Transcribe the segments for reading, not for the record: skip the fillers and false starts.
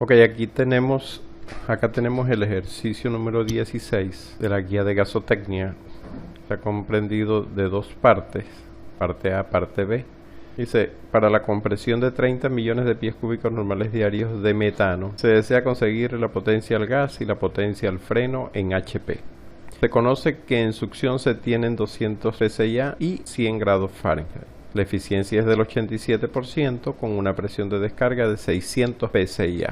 Ok, acá tenemos el ejercicio número 16 de la guía de gasotecnia. Está comprendido de dos partes, parte A, parte B. Dice, para la compresión de 30 millones de pies cúbicos normales diarios de metano, se desea conseguir la potencia al gas y la potencia al freno en HP. Se conoce que en succión se tienen 200 pSI y 100 grados Fahrenheit. La eficiencia es del 87% con una presión de descarga de 600 pSI.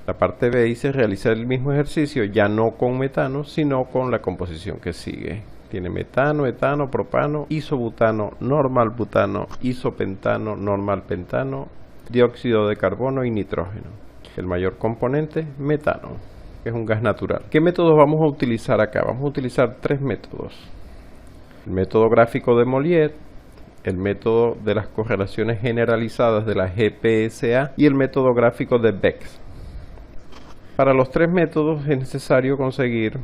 La parte B dice realizar el mismo ejercicio ya no con metano, sino con la composición que sigue. Tiene metano, etano, propano, isobutano, normal butano, isopentano, normal pentano, dióxido de carbono y nitrógeno. El mayor componente, metano, que es un gas natural. ¿Qué métodos vamos a utilizar acá? Vamos a utilizar tres métodos. El método gráfico de Mollier, el método de las correlaciones generalizadas de la GPSA y el método gráfico de Beck. Para los tres métodos es necesario conseguir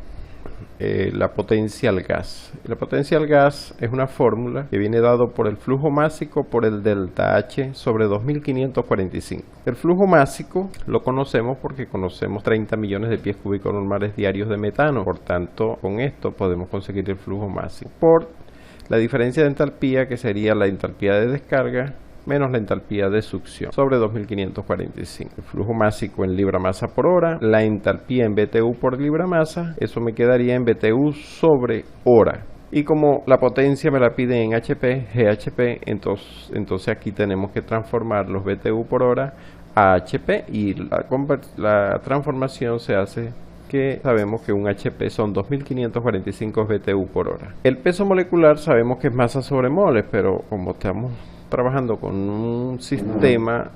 la potencia al gas. La potencia al gas es una fórmula que viene dado por el flujo másico por el delta H sobre 2545. El flujo másico lo conocemos porque conocemos 30 millones de pies cúbicos normales diarios de metano. Por tanto, con esto podemos conseguir el flujo másico por la diferencia de entalpía, que sería la entalpía de descarga menos la entalpía de succión sobre 2545. El flujo másico en libra masa por hora, la entalpía en BTU por libra masa, eso me quedaría en BTU sobre hora. Y como la potencia me la pide en HP, GHP, entonces aquí tenemos que transformar los BTU por hora a HP y la transformación se hace que sabemos que un HP son 2545 BTU por hora. El peso molecular sabemos que es masa sobre moles, pero como estamos trabajando con un sistema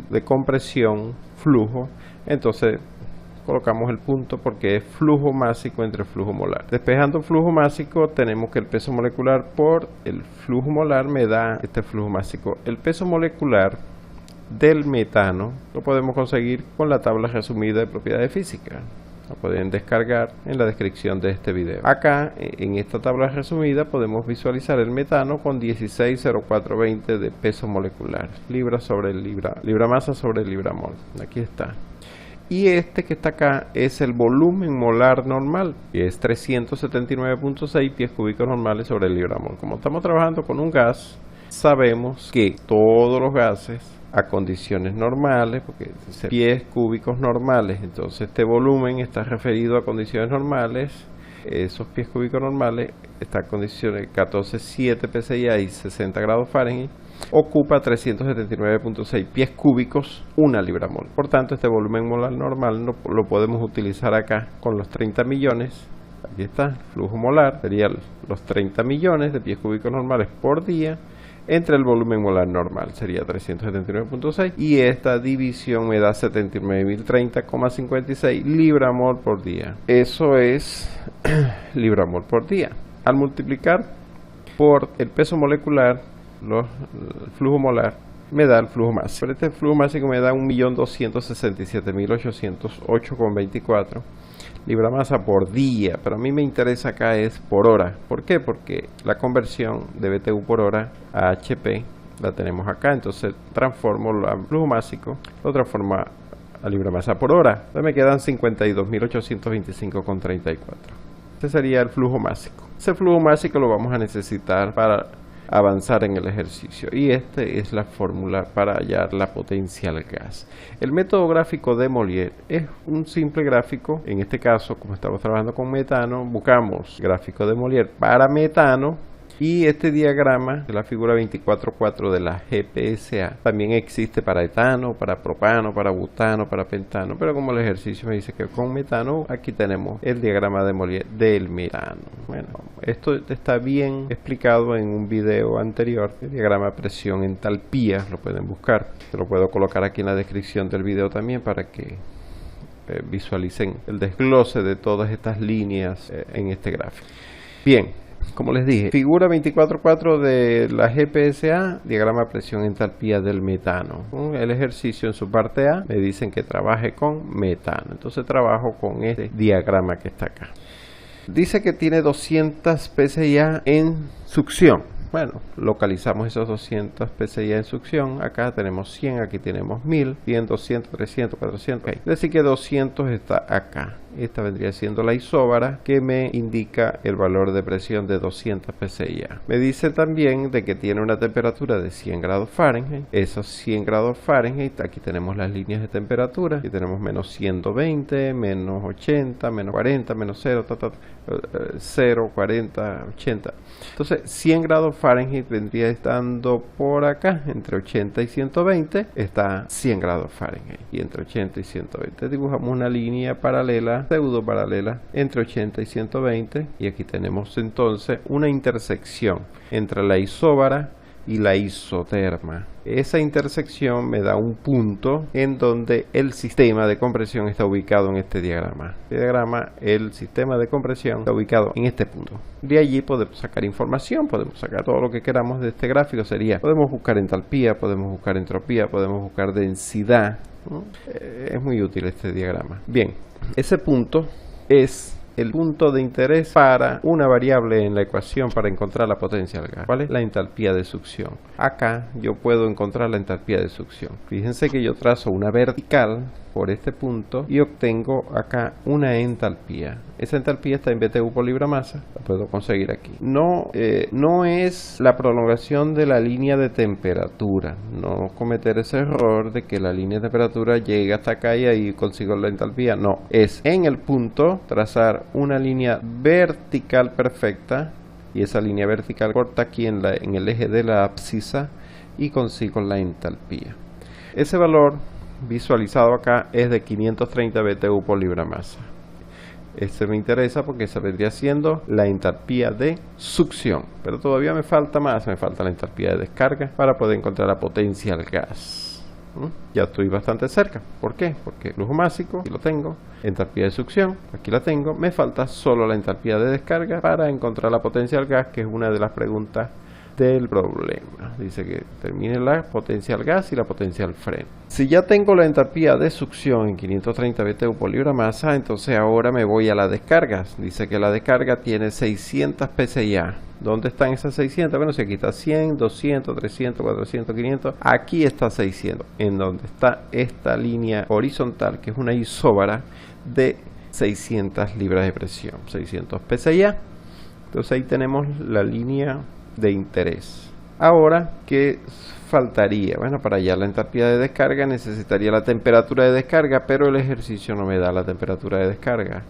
de compresión, flujo, entonces colocamos el punto porque es flujo másico entre flujo molar. Despejando el flujo másico tenemos que el peso molecular por el flujo molar me da este flujo másico. El peso molecular del metano lo podemos conseguir con la tabla resumida de propiedades físicas. Lo pueden descargar en la descripción de este video. Acá en esta tabla resumida podemos visualizar el metano con 16,0420 de peso molecular, libra masa sobre libra mol. Aquí está. Y este que está acá es el volumen molar normal, que es 379.6 pies cúbicos normales sobre libra mol. Como estamos trabajando con un gas, sabemos que todos los gases a condiciones normales, porque dice pies cúbicos normales, entonces este volumen está referido a condiciones normales. Esos pies cúbicos normales están a condiciones 14,7 pSI y 60 grados Fahrenheit, ocupa 379.6 pies cúbicos, una libra mol. Por tanto, este volumen molar normal lo podemos utilizar acá con los 30 millones. Aquí está, flujo molar, serían los 30 millones de pies cúbicos normales por día entre el volumen molar normal, sería 379.6, y esta división me da 79.030,56 libra mol por día. Eso es libra mol por día. Al multiplicar por el peso molecular, el flujo molar, me da el flujo másico. Pero este flujo másico me da 1.267.808,24 libra masa por día, pero a mí me interesa acá es por hora. ¿Por qué? Porque la conversión de BTU por hora a HP la tenemos acá, entonces transformo el flujo másico, lo transformo a libra masa por hora. Entonces me quedan 52.825,34. Ese sería el flujo másico. Ese flujo másico lo vamos a necesitar para avanzar en el ejercicio, y esta es la fórmula para hallar la potencia al gas. El método gráfico de Mollier es un simple gráfico. En este caso, como estamos trabajando con metano, buscamos gráfico de Mollier para metano, y este diagrama de la figura 24.4 de la GPSA también existe para etano, para propano, para butano, para pentano, pero como el ejercicio me dice que con metano, aquí tenemos el diagrama de Mollier del metano. Bueno, esto está bien explicado en un video anterior, el diagrama de presión entalpía, lo pueden buscar. Se lo puedo colocar aquí en la descripción del video también para que visualicen el desglose de todas estas líneas en este gráfico. Bien. Como les dije, figura 24.4 de la GPSA, diagrama presión entalpía del metano. El ejercicio en su parte A me dicen que trabaje con metano, entonces trabajo con este diagrama que está acá. Dice que tiene 200 pSI en succión. Bueno, localizamos esos 200 PSI en succión. Acá tenemos 100, aquí tenemos 1000, 100, 200, 300, 400. Okay. Es decir que 200 está acá. Esta vendría siendo la isóbara que me indica el valor de presión de 200 PSI. Me dice también de que tiene una temperatura de 100 grados Fahrenheit. Esos 100 grados Fahrenheit, aquí tenemos las líneas de temperatura. Aquí tenemos menos 120, menos 80, menos 40, menos 0, 0, 40, 80. Entonces 100 grados Fahrenheit vendría estando por acá, entre 80 y 120 está 100 grados Fahrenheit, y entre 80 y 120 dibujamos una línea paralela, pseudo paralela, entre 80 y 120, y aquí tenemos entonces una intersección entre la isóbara y la isoterma. Esa intersección me da un punto en donde el sistema de compresión está ubicado en este diagrama. El sistema de compresión está ubicado en este punto. De allí podemos sacar información, podemos sacar todo lo que queramos de este gráfico. Podemos buscar entalpía, podemos buscar entropía, podemos buscar densidad, ¿no? Es muy útil este diagrama. Bien, ese punto es el punto de interés para una variable en la ecuación para encontrar la potencia del gas. ¿Cuál es? La entalpía de succión. Acá yo puedo encontrar la entalpía de succión. Fíjense que yo trazo una vertical por este punto y obtengo acá una entalpía. Esa entalpía está en BTU por libra masa, la puedo conseguir aquí. No es la prolongación de la línea de temperatura. No cometer ese error de que la línea de temperatura llega hasta acá y ahí consigo la entalpía. No, es en el punto trazar una línea vertical perfecta, y esa línea vertical corta aquí en el eje de la abscisa y consigo la entalpía. Ese valor visualizado acá es de 530 BTU por libra masa. Este me interesa porque esa vendría siendo la entalpía de succión, pero todavía me falta más, me falta la entalpía de descarga para poder encontrar la potencia del gas. Ya estoy bastante cerca. ¿Por qué? Porque flujo másico, aquí lo tengo, entalpía de succión, aquí la tengo, me falta solo la entalpía de descarga para encontrar la potencia del gas, que es una de las preguntas del problema. Dice que termine la potencia del gas y la potencia del freno. Si ya tengo la entalpía de succión en 530 BTU por libra masa, entonces ahora me voy a las descargas. Dice que la descarga tiene 600 PSI. ¿Dónde están esas 600? Bueno, si aquí está 100, 200, 300, 400, 500, aquí está 600, en donde está esta línea horizontal, que es una isóbara de 600 libras de presión, 600 PSI. Entonces ahí tenemos la línea de interés. Ahora, ¿qué faltaría? Bueno, para hallar la entalpía de descarga necesitaría la temperatura de descarga, pero el ejercicio no me da la temperatura de descarga.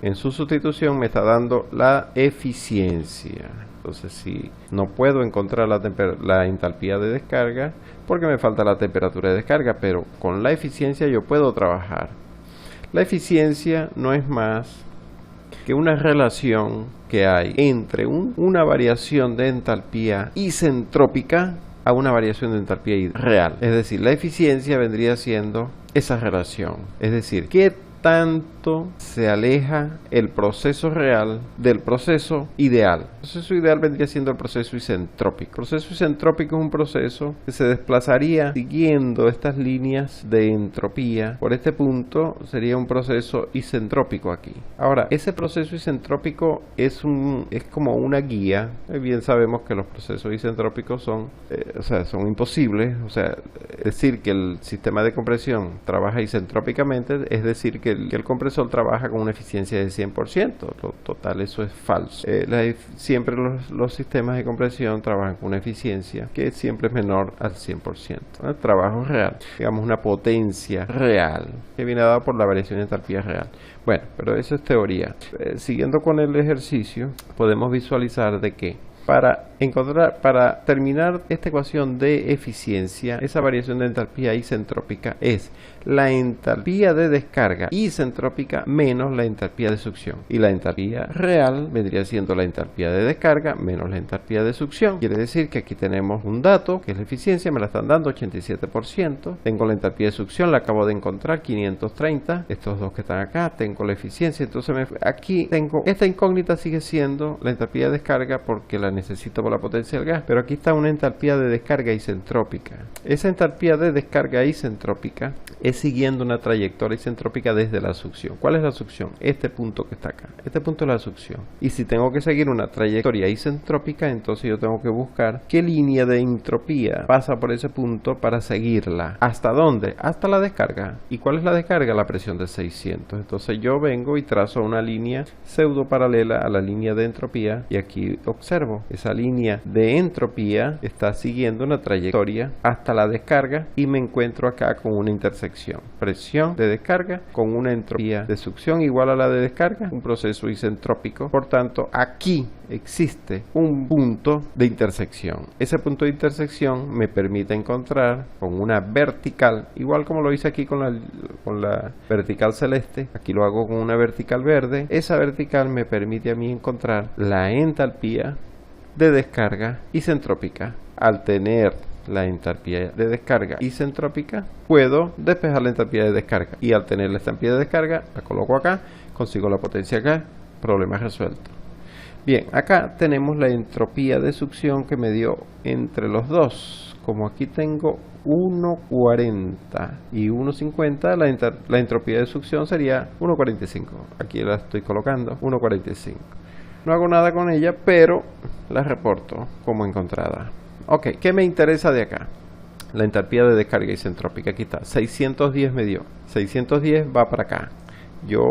En su sustitución me está dando la eficiencia. Entonces, si no puedo encontrar la entalpía de descarga porque me falta la temperatura de descarga, pero con la eficiencia yo puedo trabajar. La eficiencia no es más que una relación que hay entre una variación de entalpía isentrópica a una variación de entalpía real. Es decir, la eficiencia vendría siendo esa relación. Es decir, ¿qué tanto se aleja el proceso real del proceso ideal? El proceso ideal vendría siendo el proceso isentrópico. El proceso isentrópico es un proceso que se desplazaría siguiendo estas líneas de entropía. Por este punto sería un proceso isentrópico aquí. Ahora, ese proceso isentrópico es como una guía. Bien sabemos que los procesos isentrópicos son imposibles. Decir que el sistema de compresión trabaja isentrópicamente es decir que el compresor trabaja con una eficiencia de 100%. Total, eso es falso. Siempre los sistemas de compresión trabajan con una eficiencia que siempre es menor al 100%. El trabajo real, digamos una potencia real, que viene dada por la variación de entalpía real. Bueno, pero eso es teoría. Siguiendo con el ejercicio, podemos visualizar de que para terminar esta ecuación de eficiencia, esa variación de entalpía isentrópica es la entalpía de descarga isentrópica menos la entalpía de succión. Y la entalpía real vendría siendo la entalpía de descarga menos la entalpía de succión. Quiere decir que aquí tenemos un dato, que es la eficiencia, me la están dando 87%. Tengo la entalpía de succión, la acabo de encontrar, 530. Estos dos que están acá, tengo la eficiencia. Entonces aquí tengo, esta incógnita sigue siendo la entalpía de descarga porque la necesito por la potencia del gas, pero aquí está una entalpía de descarga isentrópica. Esa entalpía de descarga isentrópica es siguiendo una trayectoria isentrópica desde la succión. ¿Cuál es la succión? Este punto que está acá. Este punto es la succión. Y si tengo que seguir una trayectoria isentrópica, entonces yo tengo que buscar qué línea de entropía pasa por ese punto para seguirla. ¿Hasta dónde? Hasta la descarga. ¿Y cuál es la descarga? La presión de 600. Entonces yo vengo y trazo una línea pseudo paralela a la línea de entropía, y aquí observo esa línea de entropía está siguiendo una trayectoria hasta la descarga, y me encuentro acá con una intersección: presión de descarga con una entropía de succión igual a la de descarga, un proceso isentrópico. Por tanto, aquí existe un punto de intersección. Ese punto de intersección me permite encontrar con una vertical, igual como lo hice aquí con la vertical celeste, aquí lo hago con una vertical verde. Esa vertical me permite a mí encontrar la entalpía de descarga isentrópica. Al tener la entalpía de descarga isentrópica, puedo despejar la entalpía de descarga, y al tener la entalpía de descarga la coloco acá, consigo la potencia acá, problema resuelto. Bien, acá tenemos la entropía de succión que me dio entre los dos. Como aquí tengo 1,40 y 1,50, la entropía de succión sería 1,45. Aquí la estoy colocando, 1,45. No hago nada con ella, pero la reporto como encontrada. Ok, ¿qué me interesa de acá? La entalpía de descarga isentrópica. Aquí está, 610 me dio. 610 va para acá. Yo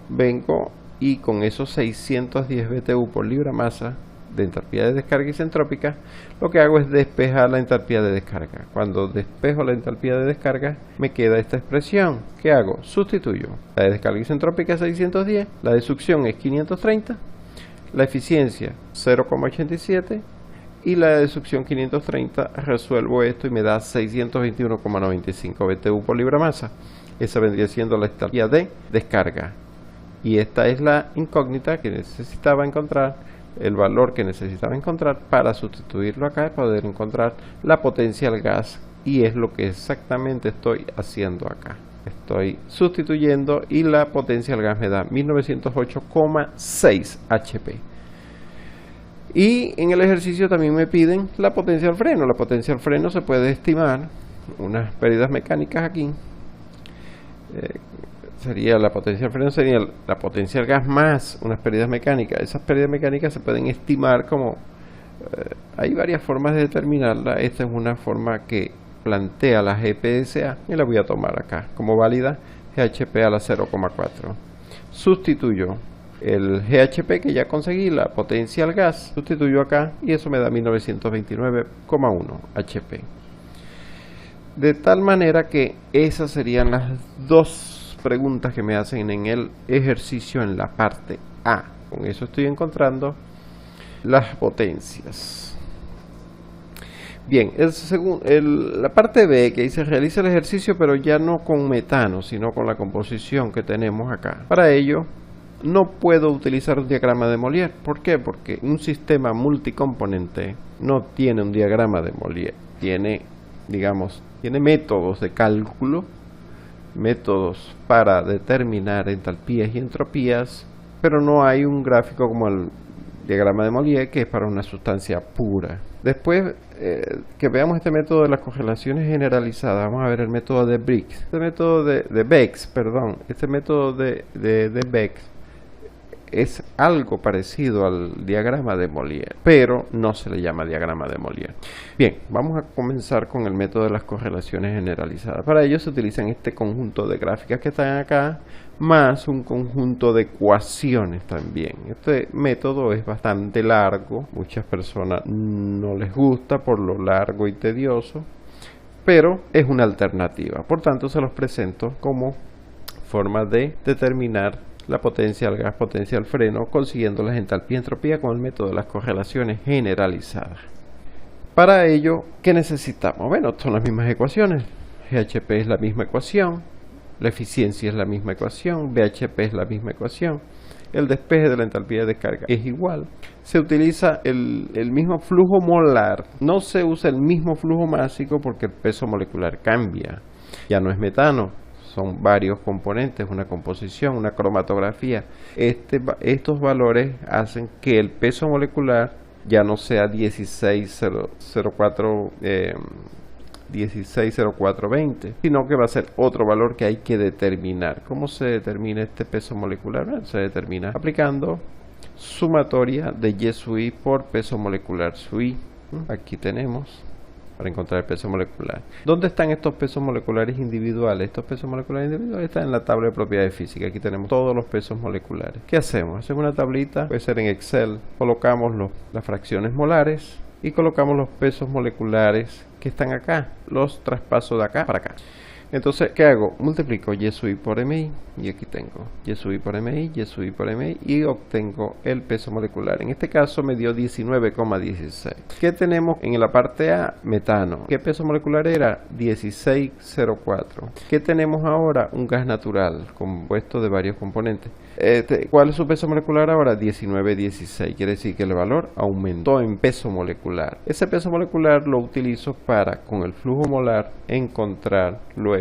vengo y con esos 610 BTU por libra masa de entalpía de descarga isentrópica, lo que hago es despejar la entalpía de descarga. Cuando despejo la entalpía de descarga, me queda esta expresión. ¿Qué hago? Sustituyo. La de descarga isentrópica es 610, la de succión es 530, la eficiencia 0,87 y la de succión 530. Resuelvo esto y me da 621,95 BTU por libra masa. Esa vendría siendo la entalpía de descarga. Y esta es la incógnita que necesitaba encontrar, el valor que necesitaba encontrar para sustituirlo acá y poder encontrar la potencia del gas. Y es lo que exactamente estoy haciendo acá. Estoy sustituyendo y la potencia del gas me da 1908,6 HP. Y en el ejercicio también me piden la potencia del freno. La potencia del freno se puede estimar unas pérdidas mecánicas aquí. Sería la potencia del freno, sería la potencia del gas más unas pérdidas mecánicas. Esas pérdidas mecánicas se pueden estimar como hay varias formas de determinarla. Esta es una forma que plantea la GPSA y la voy a tomar acá como válida, GHP a la 0,4. Sustituyo el GHP que ya conseguí, la potencia del gas, sustituyo acá y eso me da 1929,1 HP. De tal manera que esas serían las dos preguntas que me hacen en el ejercicio en la parte A. Con eso estoy encontrando las potencias. Bien, la parte B, que dice realiza el ejercicio pero ya no con metano, sino con la composición que tenemos acá. Para ello no puedo utilizar un diagrama de Molière. ¿Por qué? Porque un sistema multicomponente no tiene un diagrama de Molière. Tiene, digamos, tiene métodos de cálculo, métodos para determinar entalpías y entropías, pero no hay un gráfico como el diagrama de Molière, que es para una sustancia pura. Después que veamos este método de las correlaciones generalizadas, vamos a ver el método de Briggs. Este método de Bex, perdón, este método de Bex es algo parecido al diagrama de Molière, pero no se le llama diagrama de Molière. Bien, vamos a comenzar con el método de las correlaciones generalizadas. Para ello se utilizan este conjunto de gráficas que están acá, más un conjunto de ecuaciones también. Este método es bastante largo, muchas personas no les gusta por lo largo y tedioso, pero es una alternativa. Por tanto, se los presento como forma de determinar la potencia del gas, potencia del freno, consiguiendo las entalpía y entropía con el método de las correlaciones generalizadas. Para ello, ¿qué necesitamos? Bueno, son las mismas ecuaciones. GHP es la misma ecuación, la eficiencia es la misma ecuación, BHP es la misma ecuación, el despeje de la entalpía de descarga es igual. Se utiliza el mismo flujo molar, no se usa el mismo flujo másico porque el peso molecular cambia. Ya no es metano, son varios componentes, una composición, una cromatografía. Estos valores hacen que el peso molecular ya no sea 160420, sino que va a ser otro valor que hay que determinar. ¿Cómo se determina este peso molecular? Bueno, se determina aplicando sumatoria de Y sub I por peso molecular sub I. Aquí tenemos para encontrar el peso molecular. ¿Dónde están estos pesos moleculares individuales? Estos pesos moleculares individuales están en la tabla de propiedades físicas. Aquí tenemos todos los pesos moleculares. ¿Qué hacemos? Hacemos una tablita, puede ser en Excel, colocamos las fracciones molares y colocamos los pesos moleculares que están acá, los traspaso de acá para acá. Entonces, ¿qué hago? Multiplico Y sub I por MI, y aquí tengo Y sub I por MI, Y sub I por MI, y obtengo el peso molecular. En este caso me dio 19,16. ¿Qué tenemos en la parte A? Metano. ¿Qué peso molecular era? 16,04. ¿Qué tenemos ahora? Un gas natural, compuesto de varios componentes. ¿Cuál es su peso molecular ahora? 19,16. Quiere decir que el valor aumentó en peso molecular. Ese peso molecular lo utilizo para, con el flujo molar, encontrar luego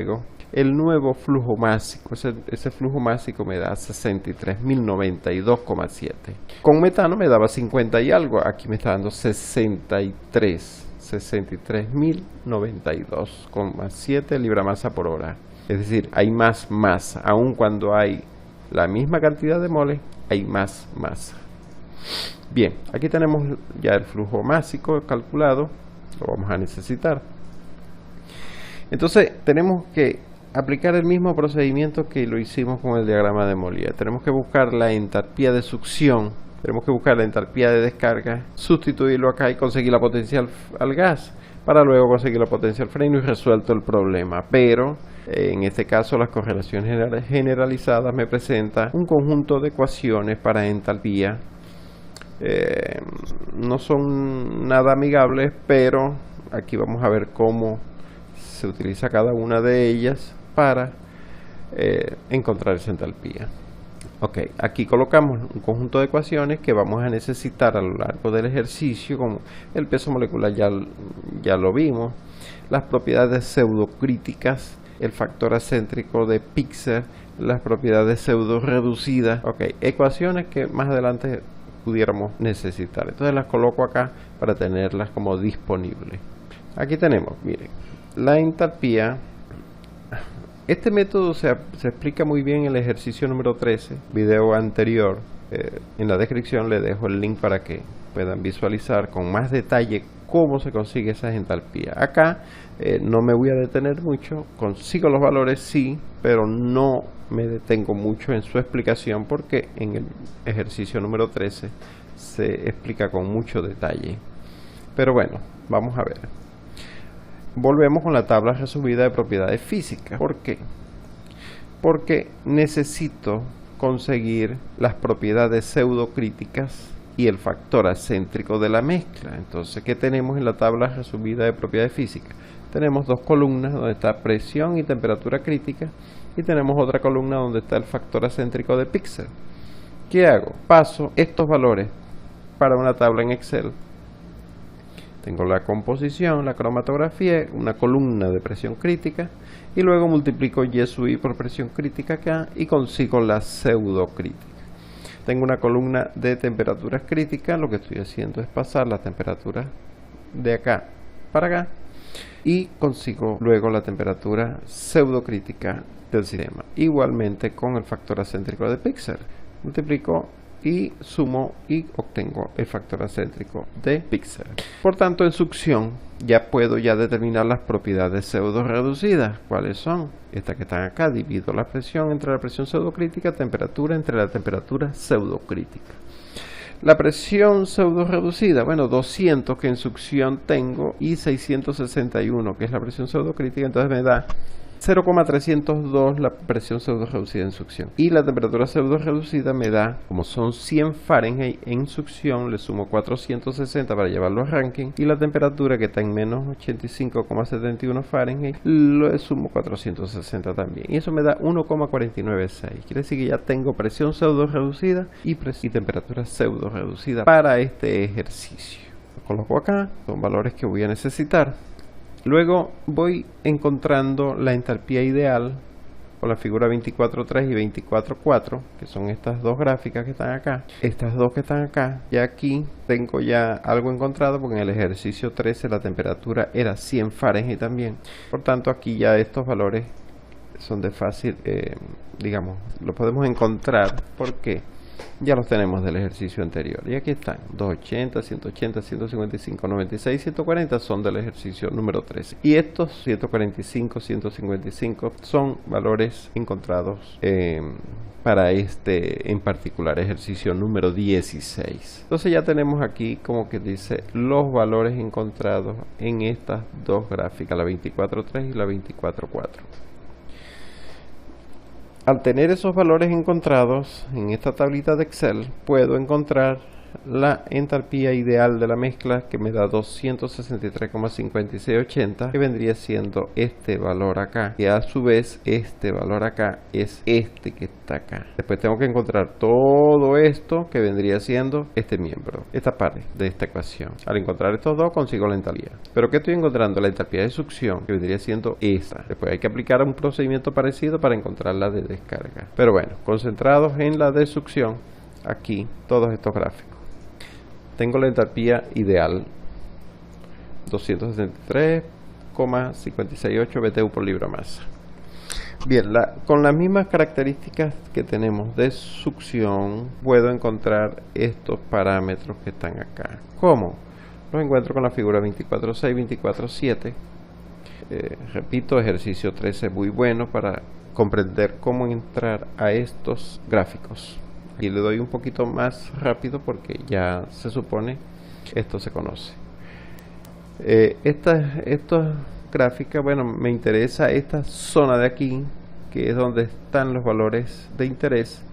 el nuevo flujo másico. Ese flujo másico me da 63.092,7. Con metano me daba 50 y algo. Aquí me está dando 63.092,7 libra-masa por hora. Es decir, hay más masa. Aun cuando hay la misma cantidad de moles, hay más masa. Bien, aquí tenemos ya el flujo másico calculado. Lo vamos a necesitar. Entonces tenemos que aplicar el mismo procedimiento que lo hicimos con el diagrama de Molière. Tenemos que buscar la entalpía de succión, tenemos que buscar la entalpía de descarga, sustituirlo acá y conseguir la potencia al gas, para luego conseguir la potencia al freno y resuelto el problema. Pero en este caso las correlaciones generalizadas me presentan un conjunto de ecuaciones para entalpía. No son nada amigables, pero aquí vamos a ver cómo se utiliza cada una de ellas para encontrar esa entalpía. Ok, aquí colocamos un conjunto de ecuaciones que vamos a necesitar a lo largo del ejercicio, como el peso molecular ya lo vimos, las propiedades pseudocríticas, el factor acéntrico de Pixer, las propiedades pseudo reducidas. Ok, ecuaciones que más adelante pudiéramos necesitar. Entonces las coloco acá para tenerlas como disponibles. Aquí tenemos, miren, la entalpía. Este método se explica muy bien en el ejercicio número 13, video anterior. En la descripción le dejo el link para que puedan visualizar con más detalle cómo se consigue esa entalpía. Acá no me voy a detener mucho, consigo los valores sí, pero no me detengo mucho en su explicación porque en el ejercicio número 13 se explica con mucho detalle. Pero bueno, vamos a ver. Volvemos con la tabla resumida de propiedades físicas. ¿Por qué? Porque necesito conseguir las propiedades pseudocríticas y el factor acéntrico de la mezcla. Entonces, ¿qué tenemos en la tabla resumida de propiedades físicas? Tenemos dos columnas donde está presión y temperatura crítica y tenemos otra columna donde está el factor acéntrico de Pixel. ¿Qué hago? Paso estos valores para una tabla en Excel. Tengo la composición, la cromatografía, una columna de presión crítica y luego multiplico Y sub I por presión crítica acá y consigo la pseudocrítica. Tengo una columna de temperaturas críticas, lo que estoy haciendo es pasar la temperatura de acá para acá y consigo luego la temperatura pseudocrítica del sistema. Igualmente con el factor acéntrico de Pixel. Multiplico y sumo y obtengo el factor acéntrico de Pixel. Por tanto, en succión ya puedo determinar las propiedades pseudo reducidas. ¿Cuáles son? Estas que están acá. Divido la presión entre la presión pseudocrítica, temperatura entre la temperatura pseudocrítica. La presión pseudo reducida, bueno, 200 que en succión tengo y 661 que es la presión pseudocrítica, entonces me da 0,302 la presión pseudo reducida en succión. Y la temperatura pseudo reducida me da, como son 100 Fahrenheit en succión, le sumo 460 para llevarlo a Rankine. Y la temperatura que está en menos 85,71 Fahrenheit, le sumo 460 también. Y eso me da 1,496. Quiere decir que ya tengo presión pseudo reducida y temperatura pseudo reducida para este ejercicio. Lo coloco acá, son valores que voy a necesitar. Luego voy encontrando la entalpía ideal con la figura 24.3 y 24.4, que son estas dos gráficas que están acá, estas dos que están acá, y aquí tengo ya algo encontrado, porque en el ejercicio 13 la temperatura era 100 Fahrenheit también. Por tanto, aquí ya estos valores son de fácil, digamos, los podemos encontrar porque ya los tenemos del ejercicio anterior. Y aquí están, 280, 180, 155, 96, 140 son del ejercicio número 13. Y estos 145, 155 son valores encontrados para este en particular ejercicio número 16. Entonces ya tenemos aquí, como que dice, los valores encontrados en estas dos gráficas, la 24.3 y la 24.4. Al tener esos valores encontrados en esta tablita de Excel, puedo encontrar la entalpía ideal de la mezcla, que me da 263,5680, que vendría siendo este valor acá, y a su vez este valor acá es este que está acá. Después tengo que encontrar todo esto, que vendría siendo este miembro, esta parte de esta ecuación. Al encontrar estos dos consigo la entalpía. ¿Pero qué estoy encontrando? La entalpía de succión, que vendría siendo esta. Después hay que aplicar un procedimiento parecido para encontrar la de descarga. Pero bueno, concentrados en la de succión, aquí todos estos gráficos. Tengo la entalpía ideal, 263,568 BTU por libra masa. Bien, con las mismas características que tenemos de succión, puedo encontrar estos parámetros que están acá. ¿Cómo? Los encuentro con la figura 24.6, 24.7. Repito, ejercicio 13 muy bueno para comprender cómo entrar a estos gráficos. Y le doy un poquito más rápido porque ya se supone esto se conoce. Esta gráfica, bueno, me interesa esta zona de aquí, que es donde están los valores de interés.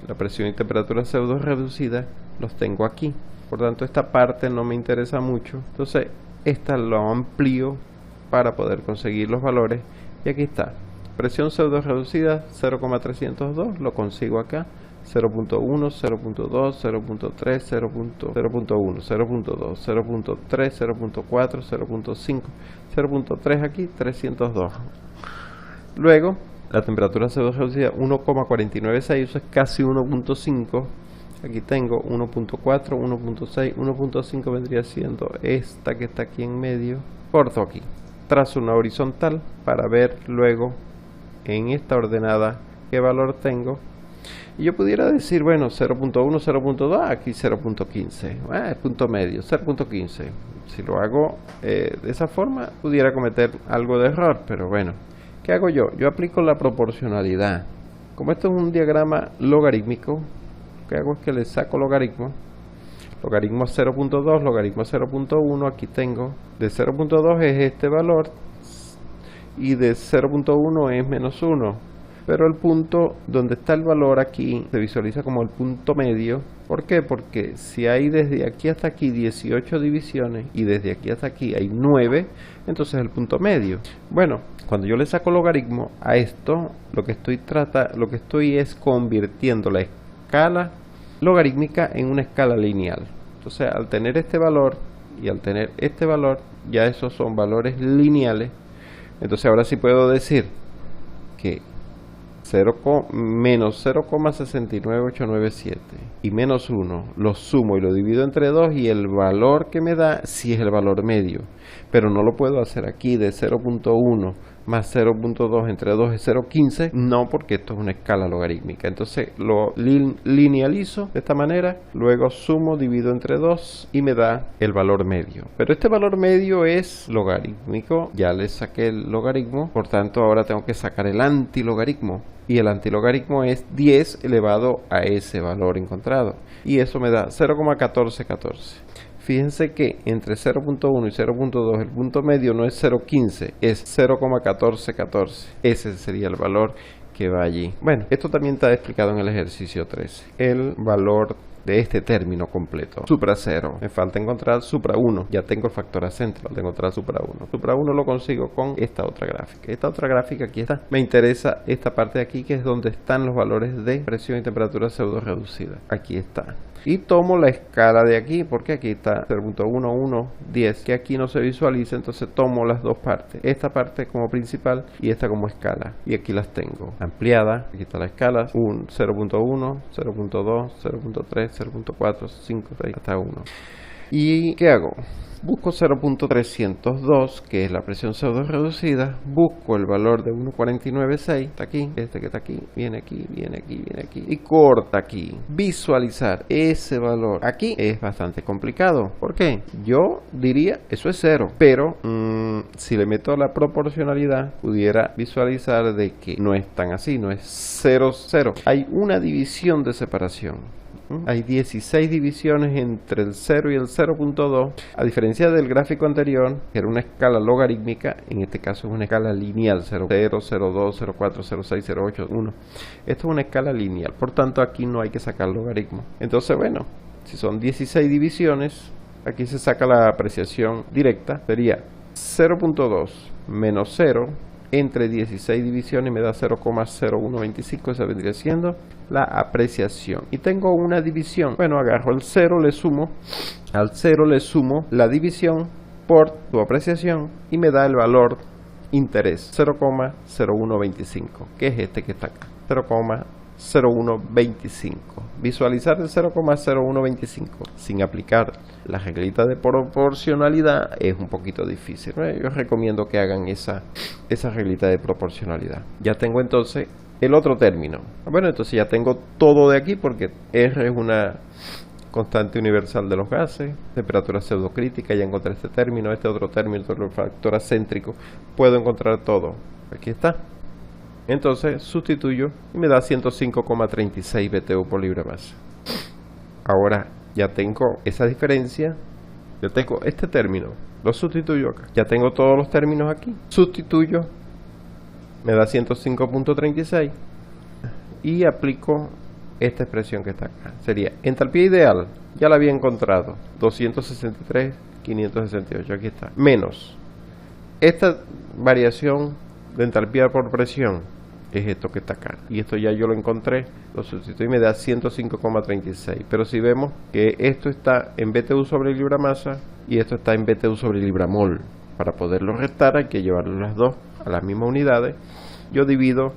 La presión y temperatura pseudo reducida los tengo aquí. Por tanto, esta parte no me interesa mucho. Entonces, esta lo amplío para poder conseguir los valores. Y aquí está. Presión pseudo reducida 0,302, lo consigo acá. 0.1, 0.2, 0.3, 0.1, 0.2, 0.3, 0.4, 0.5, 0.3 aquí, 302. Luego, la temperatura pseudo reducida 1,496, eso es casi 1.5. Aquí tengo 1.4, 1.6, 1.5 vendría siendo esta que está aquí en medio. Corto aquí, trazo una horizontal para ver luego en esta ordenada qué valor tengo. Y yo pudiera decir, bueno, 0.1, 0.2, aquí 0.15, punto medio, 0.15. Si lo hago de esa forma, pudiera cometer algo de error, pero bueno, ¿qué hago yo? Yo aplico la proporcionalidad. Como esto es un diagrama logarítmico, lo que hago es que le saco logaritmo. Logaritmo 0.2, logaritmo 0.1, aquí tengo, de 0.2 es este valor, y de 0.1 es menos 1. Pero el punto donde está el valor aquí se visualiza como el punto medio. ¿Por qué? Porque si hay desde aquí hasta aquí 18 divisiones y desde aquí hasta aquí hay 9, entonces es el punto medio. Bueno, cuando yo le saco logaritmo a esto, lo que estoy es convirtiendo la escala logarítmica en una escala lineal. Entonces, al tener este valor y al tener este valor, ya esos son valores lineales. Entonces ahora sí puedo decir que menos 0,69897 y menos 1 lo sumo y lo divido entre 2 y el valor que me da sí es el valor medio, pero no lo puedo hacer aquí de 0.1 más 0.2 entre 2 es 0.15, no, porque esto es una escala logarítmica. Entonces lo linealizo de esta manera, luego sumo, divido entre 2 y me da el valor medio. Pero este valor medio es logarítmico, ya le saqué el logaritmo, por tanto ahora tengo que sacar el antilogaritmo. Y el antilogaritmo es 10 elevado a ese valor encontrado. Y eso me da 0,1414. Fíjense que entre 0.1 y 0.2 el punto medio no es 0.15, es 0,1414. Ese sería el valor que va allí. Bueno, esto también está explicado en el ejercicio 13. El valor de este término completo, supra 0. Me falta encontrar supra 1. Ya tengo el factor acento, falta encontrar supra 1. Supra 1 lo consigo con esta otra gráfica. Esta otra gráfica aquí está. Me interesa esta parte de aquí, que es donde están los valores de presión y temperatura pseudo reducida. Aquí está. y tomo la escala de aquí, porque aquí está 0.1110, que aquí no se visualiza, entonces tomo las dos partes, esta parte como principal y esta como escala, y aquí las tengo ampliadas. Aquí está la escala, 0.1, 0.2, 0.3, 0.4, 5, 6, hasta 1. ¿Y qué hago? Busco 0.302, que es la presión pseudo reducida, busco el valor de 1.496, está aquí, este que está aquí, viene aquí, viene aquí, viene aquí, y corta aquí. Visualizar ese valor aquí es bastante complicado. ¿Por qué? Yo diría, eso es 0, pero si le meto la proporcionalidad, pudiera visualizar de que no es tan así, no es 0, 0. Hay una división de separación. Hay 16 divisiones entre el 0 y el 0.2, a diferencia del gráfico anterior, que era una escala logarítmica. En este caso es una escala lineal, 0, 0, 0, 2, 0, 4, 0, 6, 0, 8, 1. Esto es una escala lineal, por tanto aquí no hay que sacar logaritmo. Entonces, bueno, si son 16 divisiones, aquí se saca la apreciación directa, sería 0.2 menos 0 entre 16 divisiones me da 0,0125, esa vendría siendo la apreciación. Y tengo una división, bueno, agarro el 0, le sumo, al 0 le sumo la división por tu apreciación y me da el valor interés, 0,0125, que es este que está acá, 0,0125. Visualizar el 0,0125 sin aplicar la reglita de proporcionalidad es un poquito difícil. Yo recomiendo que hagan esa reglita de proporcionalidad. Ya tengo entonces el otro término. Bueno, entonces ya tengo todo de aquí porque R es una constante universal de los gases, temperatura pseudocrítica, ya encontré este término, este otro término, el factor acéntrico, puedo encontrar todo. Aquí está. Entonces sustituyo y me da 105,36 BTU por libra masa. Ahora ya tengo esa diferencia, ya tengo este término, lo sustituyo acá. Ya tengo todos los términos aquí, sustituyo, me da 105,36 y aplico esta expresión que está acá. Sería entalpía ideal, ya la había encontrado, 263,568, aquí está, menos esta variación de entalpía por presión, es esto que está acá, y esto ya yo lo encontré, lo sustituyo y me da 105,36. pero si vemos que esto está en BTU sobre libra masa y esto está en BTU sobre libra mol, para poderlo restar hay que llevarlo las dos a las mismas unidades. Yo divido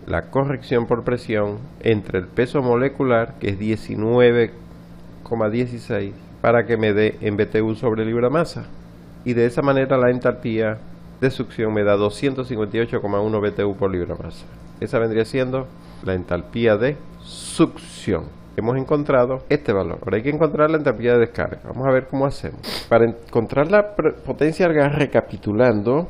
la corrección por presión entre el peso molecular, que es 19,16, para que me dé en BTU sobre libra masa, y de esa manera la entalpía de succión me da 258,1 BTU por libra masa. Esa vendría siendo la entalpía de succión. Hemos encontrado este valor. Ahora hay que encontrar la entalpía de descarga. Vamos a ver cómo hacemos. Para encontrar la potencia al gas, recapitulando,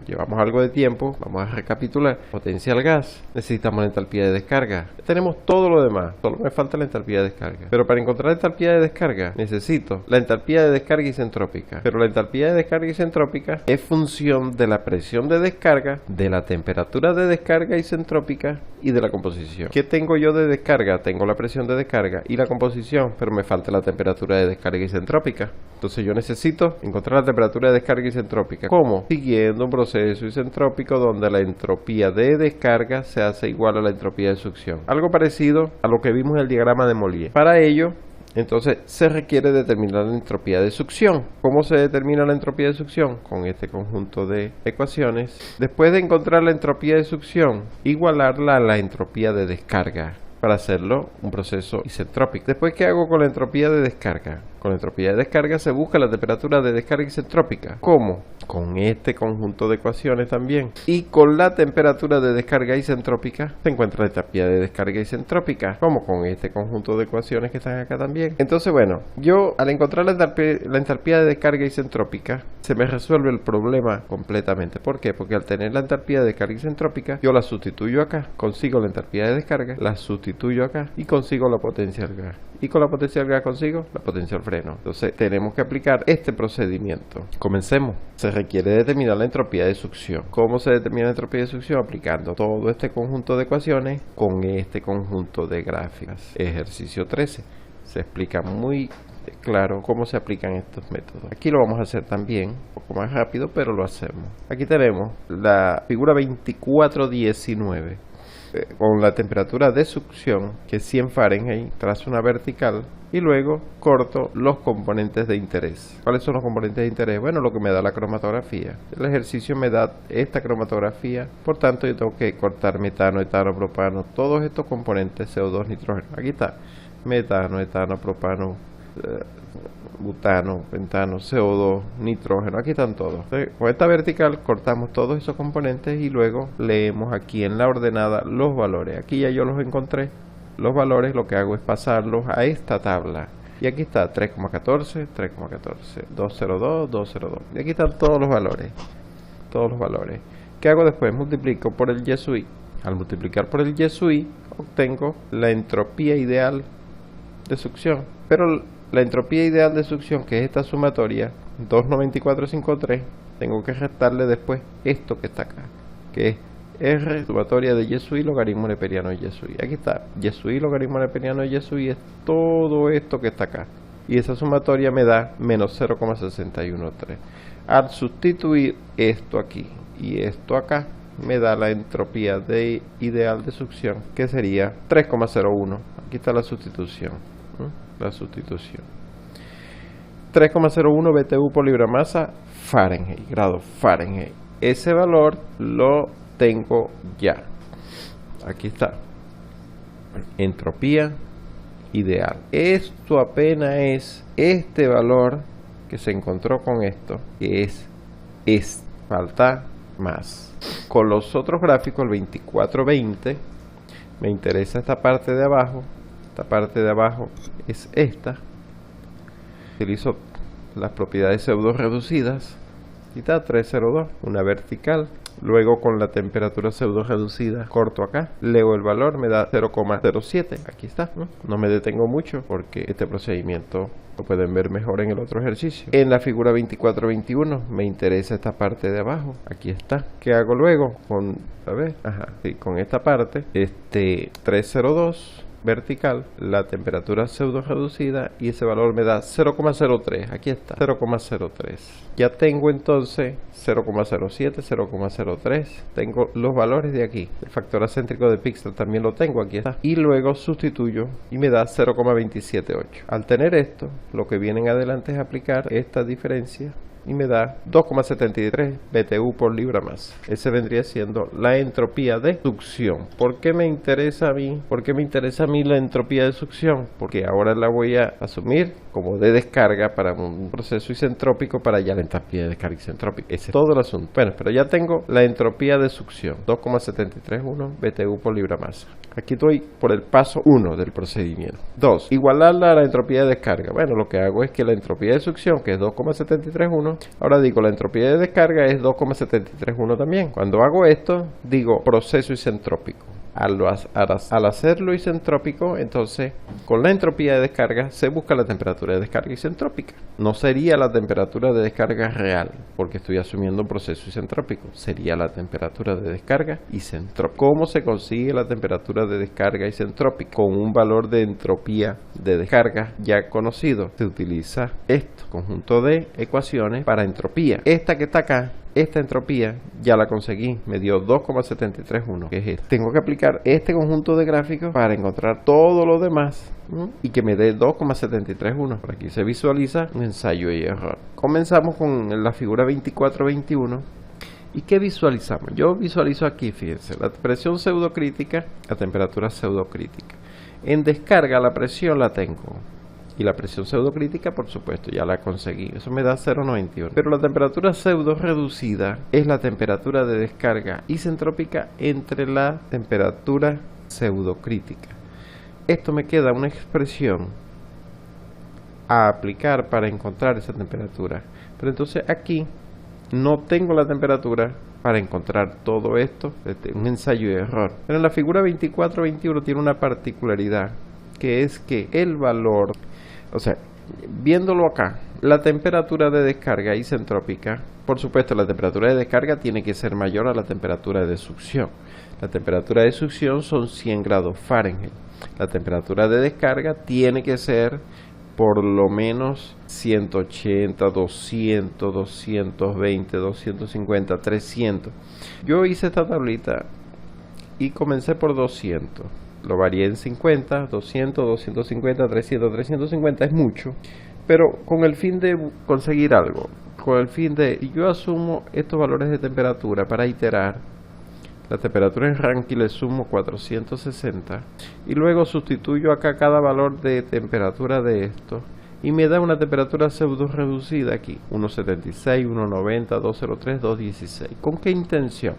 llevamos algo de tiempo, vamos a recapitular. Potencia al gas, necesitamos la entalpía de descarga. Tenemos todo lo demás, solo me falta la entalpía de descarga. Pero para encontrar la entalpía de descarga necesito la entalpía de descarga isentrópica. Pero la entalpía de descarga isentrópica es función de la presión de descarga, de la temperatura de descarga isentrópica y de la composición. ¿Qué tengo yo de descarga? Tengo la presión de descarga y la composición, pero me falta la temperatura de descarga isentrópica. Entonces yo necesito encontrar la temperatura de descarga isentrópica. ¿Cómo? Siguiendo un proceso isentrópico donde la entropía de descarga se hace igual a la entropía de succión. Algo parecido a lo que vimos en el diagrama de Mollier. Para ello, entonces, se requiere determinar la entropía de succión. ¿Cómo se determina la entropía de succión? Con este conjunto de ecuaciones. Después de encontrar la entropía de succión, igualarla a la entropía de descarga, para hacerlo un proceso isentrópico. Después, ¿qué hago con la entropía de descarga? Con la entropía de descarga se busca la temperatura de descarga isentrópica. ¿Cómo? Con este conjunto de ecuaciones también. Y con la temperatura de descarga isentrópica se encuentra la entropía de descarga isentrópica. ¿Cómo? Con este conjunto de ecuaciones que están acá también. Entonces, bueno, yo al encontrar la entropía de descarga isentrópica, se me resuelve el problema completamente. ¿Por qué? Porque al tener la entropía de descarga isentrópica, yo la sustituyo acá, consigo la entropía de descarga, la sustituyo acá y consigo la potencia del gas. Y con la potencia del gas consigo la potencia del freno. Entonces tenemos que aplicar este procedimiento. Comencemos. Se requiere determinar la entropía de succión. ¿Cómo se determina la entropía de succión? Aplicando todo este conjunto de ecuaciones con este conjunto de gráficas. Ejercicio 13. Se explica muy claro cómo se aplican estos métodos. Aquí lo vamos a hacer también, un poco más rápido, pero lo hacemos. Aquí tenemos la figura 2419. con la temperatura de succión, que es 100 Fahrenheit, trazo una vertical y luego corto los componentes de interés. ¿Cuáles son los componentes de interés? Bueno, lo que me da la cromatografía. El ejercicio me da esta cromatografía, por tanto yo tengo que cortar metano, etano, propano, todos estos componentes, CO2, nitrógeno. Aquí está, metano, etano, propano, butano, pentano, CO2, nitrógeno, aquí están todos. Entonces, con esta vertical cortamos todos esos componentes y luego leemos aquí en la ordenada los valores. Aquí ya yo los encontré, los valores, lo que hago es pasarlos a esta tabla. Y aquí está 3,14, 3,14, 202, 202. Y aquí están todos los valores. Todos los valores. ¿Qué hago después? Multiplico por el Y sub I. Al multiplicar por el Y sub I, obtengo la entropía ideal de succión. Pero la entropía ideal de succión, que es esta sumatoria, 29453, tengo que restarle después esto que está acá, que es R sumatoria de Y sub I logaritmo neperiano de Y sub I. Aquí está, Y sub I logaritmo neperiano de Y sub I es todo esto que está acá. Y esa sumatoria me da menos 0,613. Al sustituir esto aquí y esto acá, me da la entropía ideal de succión, que sería 3,01. Aquí está la sustitución. La sustitución. 3,01 BTU por libra masa Fahrenheit, grado Fahrenheit. Ese valor lo tengo ya. Aquí está. Entropía ideal. Esto apenas es este valor que se encontró con esto, que es falta más. Con los otros gráficos, el 2420, me interesa esta parte de abajo. Esta parte de abajo es esta. Utilizo las propiedades pseudo reducidas. Aquí está 302, una vertical. Luego con la temperatura pseudo reducida corto acá, leo el valor, me da 0,07. Aquí está. No me detengo mucho porque este procedimiento lo pueden ver mejor en el otro ejercicio. En la figura 2421 me interesa esta parte de abajo. Aquí está. ¿Qué hago luego? Con esta parte, 302 vertical, la temperatura pseudo reducida, y ese valor me da 0,03. Aquí está, 0,03. Ya tengo entonces 0,07, 0,03. Tengo los valores de aquí. El factor acéntrico de Pixel también lo tengo, aquí está. Y luego sustituyo y me da 0,278. Al tener esto, lo que viene en adelante es aplicar esta diferencia y me da 2,73 BTU por libra masa. Ese vendría siendo la entropía de succión. ¿Por qué me interesa a mí? ¿Por qué me interesa a mí la entropía de succión? Porque ahora la voy a asumir como de descarga para un proceso isentrópico, para ya la entropía de descarga isentrópica. Ese es todo el asunto. Bueno, pero ya tengo la entropía de succión, 2,731 BTU por libra masa. Aquí estoy por el paso 1 del procedimiento. 2. Igualarla a la entropía de descarga. Bueno, lo que hago es que la entropía de succión, que es 2,731, ahora digo la entropía de descarga es 2,731 también. Cuando hago esto, digo proceso isentrópico. Al hacerlo isentrópico, entonces con la entropía de descarga se busca la temperatura de descarga isentrópica. No sería la temperatura de descarga real, porque estoy asumiendo un proceso isentrópico. Sería la temperatura de descarga isentrópica. ¿Cómo se consigue la temperatura de descarga isentrópica? Con un valor de entropía de descarga ya conocido. Se utiliza conjunto de ecuaciones para entropía. Esta que está acá, esta entropía ya la conseguí, me dio 2,731, que es esto. Tengo que aplicar este conjunto de gráficos para encontrar todo lo demás y que me dé 2,731. Por aquí se visualiza un ensayo y error. Comenzamos con la figura 2421. ¿Y qué visualizamos? Yo visualizo aquí, fíjense, la presión pseudocrítica, la temperatura pseudocrítica. En descarga la presión la tengo. Y la presión pseudocrítica, por supuesto, ya la conseguí. Eso me da 0,91. Pero la temperatura pseudo reducida es la temperatura de descarga isentrópica entre la temperatura pseudocrítica. Esto me queda una expresión a aplicar para encontrar esa temperatura. Pero entonces aquí no tengo la temperatura para encontrar todo esto. Un ensayo y error. Pero en la figura 2421 tiene una particularidad, que es que el valor, o sea, viéndolo acá, la temperatura de descarga isentrópica, por supuesto la temperatura de descarga tiene que ser mayor a la temperatura de succión. La temperatura de succión son 100 grados Fahrenheit. La temperatura de descarga tiene que ser por lo menos 180, 200, 220, 250, 300. Yo hice esta tablita y comencé por 200. Lo varié en 50, 200, 250, 300, 350, es mucho, pero con el fin de conseguir algo, con el fin de, yo asumo estos valores de temperatura para iterar. La temperatura en Rankine le sumo 460 y luego sustituyo acá cada valor de temperatura de esto y me da una temperatura pseudo reducida aquí, 1.76, 1.90, 2.03, 2.16. ¿Con qué intención?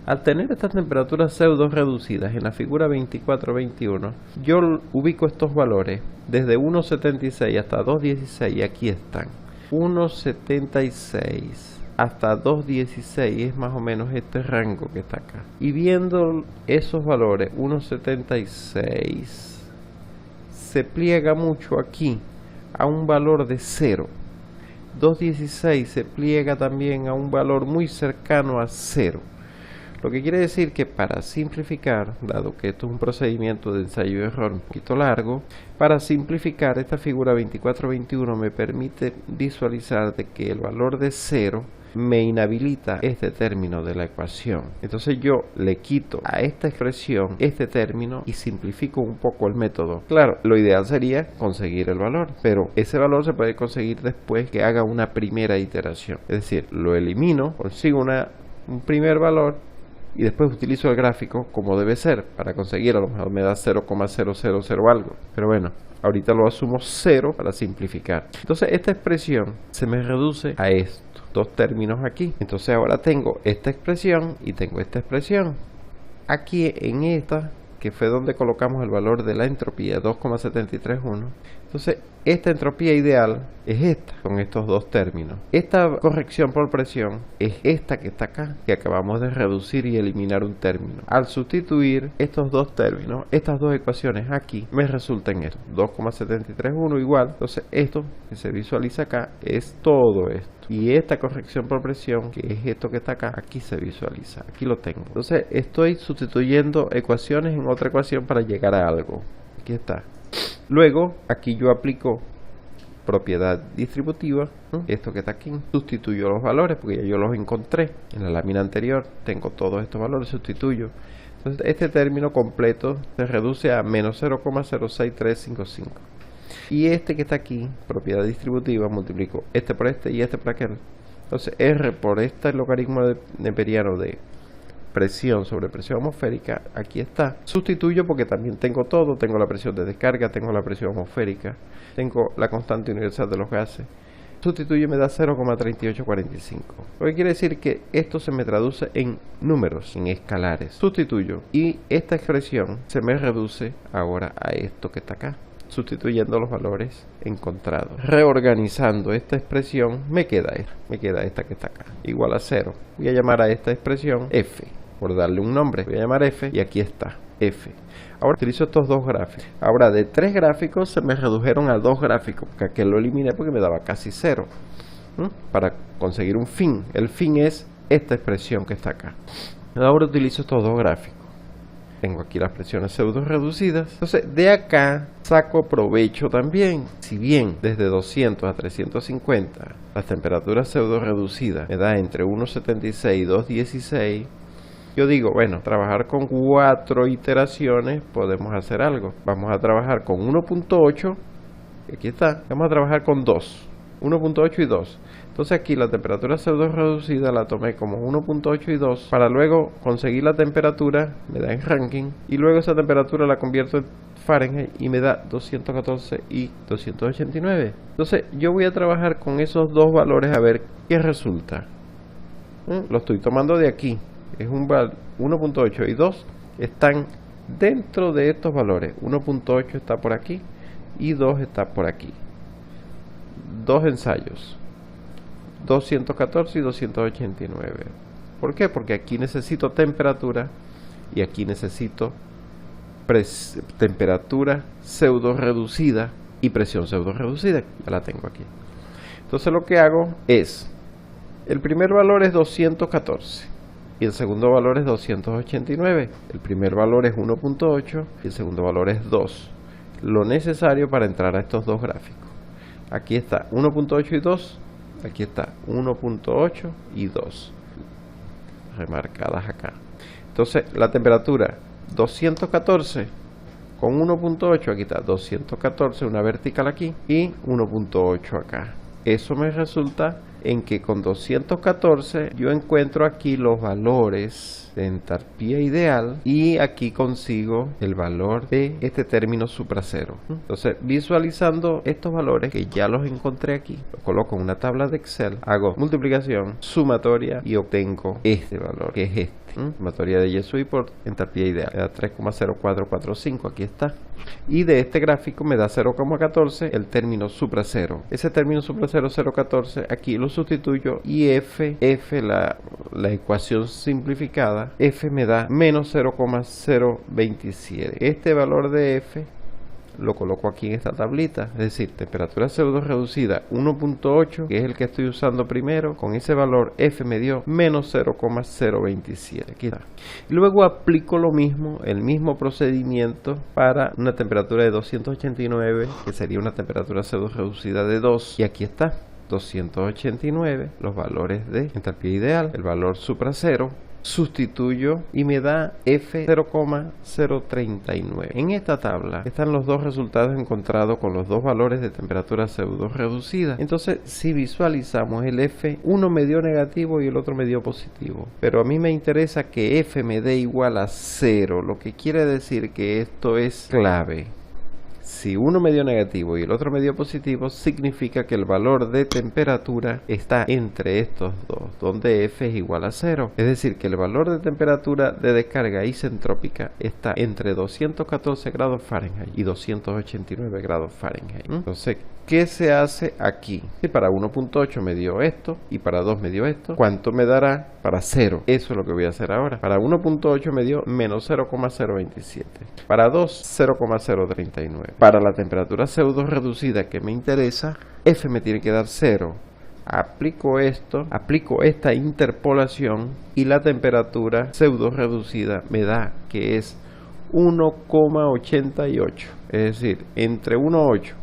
Al tener estas temperaturas pseudo reducidas en la figura 24-21, yo ubico estos valores desde 1.76 hasta 2.16 y aquí están. 1.76 hasta 2.16 es más o menos este rango que está acá. Y viendo esos valores, 1.76 se pliega mucho aquí a un valor de 0. 2.16 se pliega también a un valor muy cercano a 0. Lo que quiere decir que para simplificar, dado que esto es un procedimiento de ensayo y error un poquito largo, para simplificar esta figura 24-21 me permite visualizar de que el valor de 0 me inhabilita este término de la ecuación. Entonces yo le quito a esta expresión este término y simplifico un poco el método. Claro, lo ideal sería conseguir el valor, pero ese valor se puede conseguir después que haga una primera iteración. Es decir, lo elimino, consigo un primer valor y después utilizo el gráfico como debe ser para conseguir, a lo mejor me da 0,000 algo, pero bueno, ahorita lo asumo 0 para simplificar. Entonces esta expresión se me reduce a esto, dos términos aquí. Entonces ahora tengo esta expresión y tengo esta expresión. Aquí en esta, que fue donde colocamos el valor de la entropía, 2,731. Entonces esta entropía ideal es esta, con estos dos términos. Esta corrección por presión es esta que está acá, que acabamos de reducir y eliminar un término. Al sustituir estos dos términos, estas dos ecuaciones aquí, me resulta en esto, 2,731 igual. Entonces esto que se visualiza acá es todo esto. Y esta corrección por presión, que es esto que está acá, aquí se visualiza, aquí lo tengo. Entonces estoy sustituyendo ecuaciones en otra ecuación para llegar a algo. Aquí está. Luego, aquí yo aplico propiedad distributiva, esto que está aquí, sustituyo los valores porque ya yo los encontré en la lámina anterior, tengo todos estos valores, sustituyo. Entonces este término completo se reduce a menos 0,06355. Y este que está aquí, propiedad distributiva, multiplico este por este y este por aquel. Entonces R por este logaritmo neperiano de presión sobre presión atmosférica, aquí está. Sustituyo porque también tengo todo, tengo la presión de descarga, tengo la presión atmosférica, tengo la constante universal de los gases. Sustituyo y me da 0,3845. Lo que quiere decir que esto se me traduce en números, en escalares. Sustituyo y esta expresión se me reduce ahora a esto que está acá, sustituyendo los valores encontrados. Reorganizando esta expresión me queda esta que está acá, igual a 0. Voy a llamar a esta expresión F, por darle un nombre. Voy a llamar F y aquí está, F. Ahora utilizo estos dos gráficos. Ahora de 3 gráficos se me redujeron a 2 gráficos, porque aquel lo eliminé porque me daba casi 0. Para conseguir un fin. El fin es esta expresión que está acá. Ahora utilizo estos dos gráficos. Tengo aquí las presiones pseudo reducidas. Entonces de acá saco provecho también. Si bien desde 200 a 350 las temperaturas pseudo reducidas me da entre 1.76 y 2.16, yo digo, bueno, trabajar con 4 iteraciones podemos hacer algo. Vamos a trabajar con 1.8, aquí está. Vamos a trabajar con 2, 1.8 y 2. Entonces aquí la temperatura pseudo reducida la tomé como 1.8 y 2 para luego conseguir la temperatura, me da en Rankine, y luego esa temperatura la convierto en Fahrenheit y me da 214 y 289. Entonces yo voy a trabajar con esos dos valores a ver qué resulta. Lo estoy tomando de aquí. Es un 1.8 y 2 están dentro de estos valores. 1.8 está por aquí y 2 está por aquí. Dos ensayos, 214 y 289. ¿Por qué? Porque aquí necesito temperatura y aquí necesito temperatura pseudo reducida y presión pseudo reducida. Ya la tengo aquí. Entonces lo que hago es, el primer valor es 214 y el segundo valor es 289. El primer valor es 1.8 y el segundo valor es 2. Lo necesario para entrar a estos dos gráficos. Aquí está 1.8 y 2. Aquí está 1.8 y 2. Remarcadas acá. Entonces la temperatura 214 con 1.8, aquí está 214, una vertical aquí y 1.8 acá. Eso me resulta en que con 214 yo encuentro aquí los valores de entalpía ideal y aquí consigo el valor de este término supracero. Entonces, visualizando estos valores que ya los encontré aquí, los coloco en una tabla de Excel, hago multiplicación, sumatoria y obtengo este valor, que es este. Sumatoria de Yesui por entalpía ideal, me da 3,0445, aquí está. Y de este gráfico me da 0,14 el término supracero. Ese término supracero 0,14 aquí lo sustituyo y f, la ecuación simplificada, f me da menos 0,027. Este valor de f lo coloco aquí en esta tablita, es decir, temperatura pseudo reducida 1.8, que es el que estoy usando primero, con ese valor f me dio menos 0,027. Aquí está. Y luego aplico lo mismo, el mismo procedimiento para una temperatura de 289, que sería una temperatura pseudo reducida de 2, y aquí está 289, los valores de entalpía ideal, el valor supracero, sustituyo y me da F 0,039. En esta tabla están los dos resultados encontrados con los dos valores de temperatura pseudo reducida. Entonces, si visualizamos el F, uno me dio negativo y el otro me dio positivo, pero a mí me interesa que F me dé igual a 0, lo que quiere decir que esto es clave. Si uno me dio negativo y el otro me dio positivo, significa que el valor de temperatura está entre estos dos, donde F es igual a 0. Es decir, que el valor de temperatura de descarga isentrópica está entre 214 grados Fahrenheit y 289 grados Fahrenheit. Entonces, ¿qué se hace aquí? Si para 1.8 me dio esto y para 2 me dio esto, ¿cuánto me dará para 0? Eso es lo que voy a hacer ahora. Para 1.8 me dio menos 0,027. Para 2, 0,039. Para la temperatura pseudo reducida que me interesa, F me tiene que dar 0. Aplico esto, aplico esta interpolación y la temperatura pseudo reducida me da que es 1,88. Es decir, entre 1,8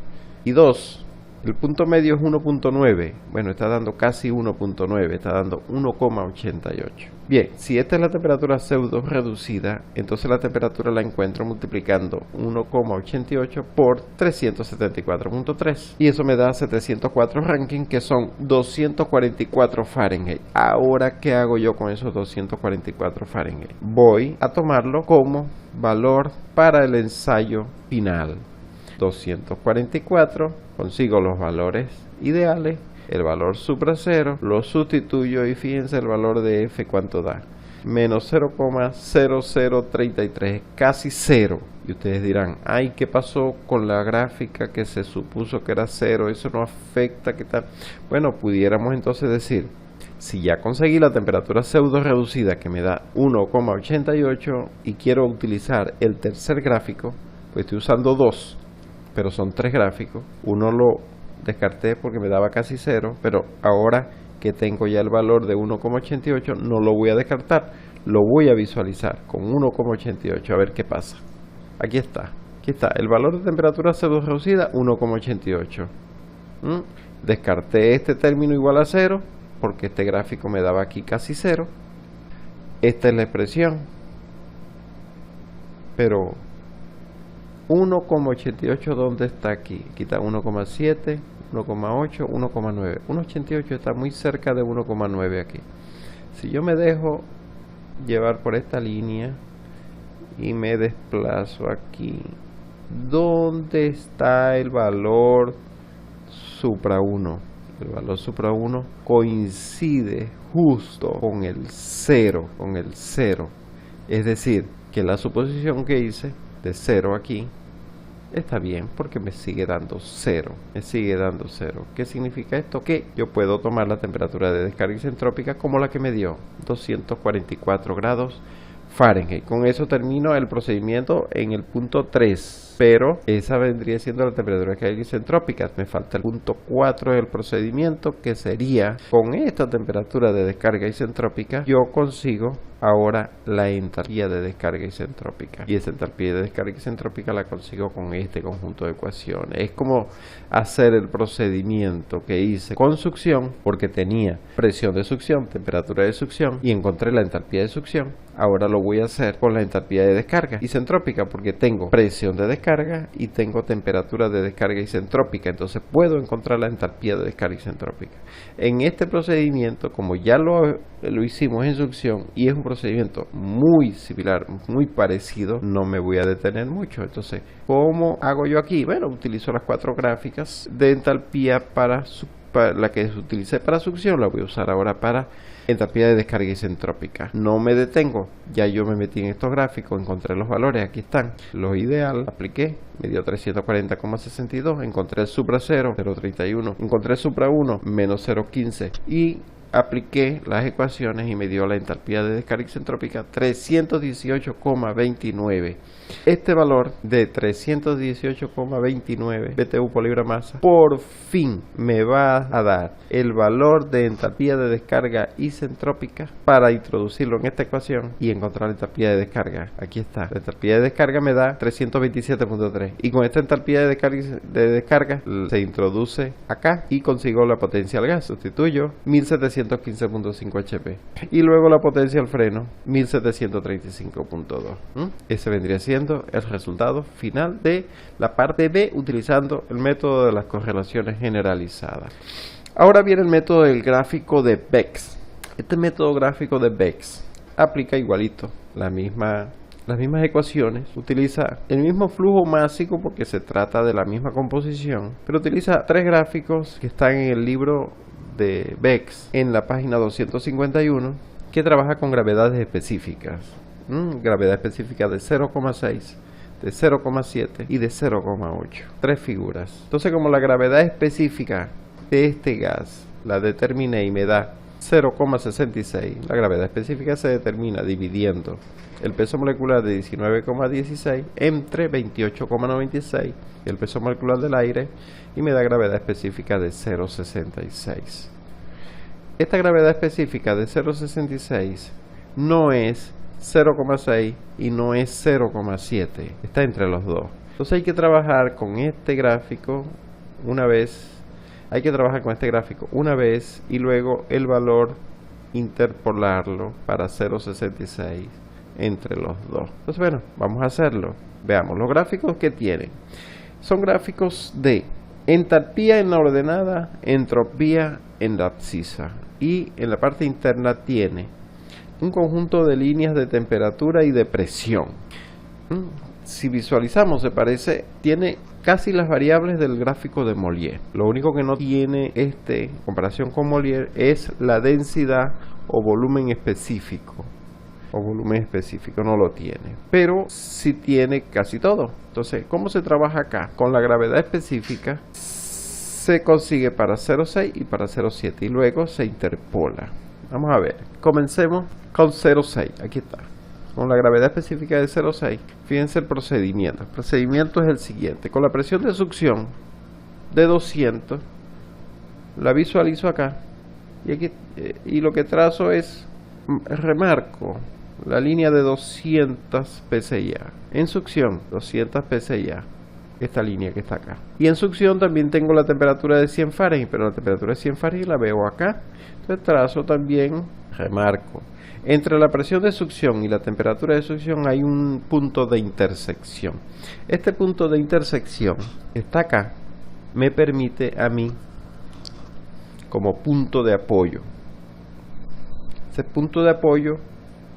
y 2, el punto medio es 1.9, bueno, está dando casi 1.9, está dando 1,88. Bien, si esta es la temperatura pseudo reducida, entonces la temperatura la encuentro multiplicando 1,88 por 374.3 y eso me da 704 Rankine, que son 244 Fahrenheit. Ahora, ¿qué hago yo con esos 244 Fahrenheit? Voy a tomarlo como valor para el ensayo final. 244, consigo los valores ideales, el valor supracero, lo sustituyo y fíjense el valor de F cuánto da. Menos 0,0033, casi 0. Y ustedes dirán, ay, ¿qué pasó con la gráfica que se supuso que era 0? Eso no afecta, ¿qué tal? Bueno, pudiéramos entonces decir, si ya conseguí la temperatura pseudo reducida que me da 1,88 y quiero utilizar el tercer gráfico, pues estoy usando dos, pero son tres gráficos. Uno lo descarté porque me daba casi 0, pero ahora que tengo ya el valor de 1,88 no lo voy a descartar, lo voy a visualizar con 1,88 a ver qué pasa. Aquí está el valor de temperatura pseudo reducida, 1,88. Descarté este término igual a 0 porque este gráfico me daba aquí casi 0. Esta es la expresión, pero 1,88 ¿dónde está aquí? Aquí está 1,7, 1,8, 1,9. 1,88 está muy cerca de 1,9 aquí. Si yo me dejo llevar por esta línea y me desplazo aquí, ¿dónde está el valor supra 1? El valor supra 1 coincide justo con el 0, Es decir, que la suposición que hice de 0 aquí está bien porque me sigue dando 0. ¿Qué significa esto? Que yo puedo tomar la temperatura de descarga isentrópica como la que me dio, 244 grados Fahrenheit. Con eso termino el procedimiento en el punto 3, pero esa vendría siendo la temperatura de descarga isentrópica. Me falta el punto 4 del procedimiento, que sería con esta temperatura de descarga isentrópica yo consigo ahora la entalpía de descarga isentrópica, y esa entalpía de descarga isentrópica la consigo con este conjunto de ecuaciones. Es como hacer el procedimiento que hice con succión, porque tenía presión de succión, temperatura de succión y encontré la entalpía de succión. Ahora lo voy a hacer con la entalpía de descarga isentrópica, porque tengo presión de descarga y tengo temperatura de descarga isentrópica. Entonces puedo encontrar la entalpía de descarga isentrópica. En este procedimiento, como ya lo hicimos en succión y es un procedimiento muy similar, muy parecido, no me voy a detener mucho. Entonces, ¿cómo hago yo aquí? Bueno, utilizo las 4 gráficas de entalpía para la que utilicé para succión, la voy a usar ahora para entalpía de descarga isentrópica. No me detengo, ya yo me metí en estos gráficos, encontré los valores, aquí están. Lo ideal, apliqué, me dio 340,62, encontré el supra 0, 0,31, encontré el supra 1, menos 0,15 y apliqué las ecuaciones y me dio la entalpía de descarga isentrópica 318,29. Este valor de 318,29 BTU por libra masa por fin me va a dar el valor de entalpía de descarga isentrópica para introducirlo en esta ecuación y encontrar la entalpía de descarga. Aquí está, la entalpía de descarga me da 327,3 y con esta entalpía de descarga se introduce acá y consigo la potencia al gas. Sustituyo 1715,5 HP y luego la potencia al freno 1735,2. Ese vendría siendo el resultado final de la parte B utilizando el método de las correlaciones generalizadas. Ahora viene el método del gráfico de Bex. Este método gráfico de Bex aplica igualito las mismas ecuaciones, utiliza el mismo flujo másico porque se trata de la misma composición, pero utiliza 3 gráficos que están en el libro de Bex en la página 251 que trabaja con gravedades específicas. Gravedad específica de 0,6, de 0,7 y de 0,8. 3 figuras. Entonces, como la gravedad específica de este gas la determiné y me da 0,66, la gravedad específica se determina dividiendo el peso molecular de 19,16 entre 28,96, el peso molecular del aire, y me da gravedad específica de 0,66. Esta gravedad específica de 0,66 no es 0,6 y no es 0,7, está entre los dos. Entonces hay que trabajar con este gráfico una vez, y luego el valor interpolarlo para 0,66 entre los dos. Entonces bueno, vamos a hacerlo. Veamos los gráficos que tienen. Son gráficos de entalpía en la ordenada, entropía en la abscisa, y en la parte interna tiene un conjunto de líneas de temperatura y de presión. Si visualizamos, tiene casi las variables del gráfico de Mollier. Lo único que no tiene en comparación con Mollier es la densidad o volumen específico. No lo tiene, pero sí tiene casi todo. Entonces, ¿cómo se trabaja acá? Con la gravedad específica se consigue para 0,6 y para 0,7 y luego se interpola. Vamos a ver, comencemos con 0,6, aquí está, con la gravedad específica de 0,6. Fíjense el procedimiento. El procedimiento es el siguiente: con la presión de succión de 200, la visualizo acá, y lo que trazo es, remarco la línea de 200 pSI. En succión, 200 pSI. Esta línea que está acá. Y en succión también tengo la temperatura de 100 Fahrenheit, pero la temperatura de 100 Fahrenheit la veo acá. Entonces trazo también, remarco, entre la presión de succión y la temperatura de succión hay un punto de intersección. Este punto de intersección está acá, me permite a mí como punto de apoyo. Ese punto de apoyo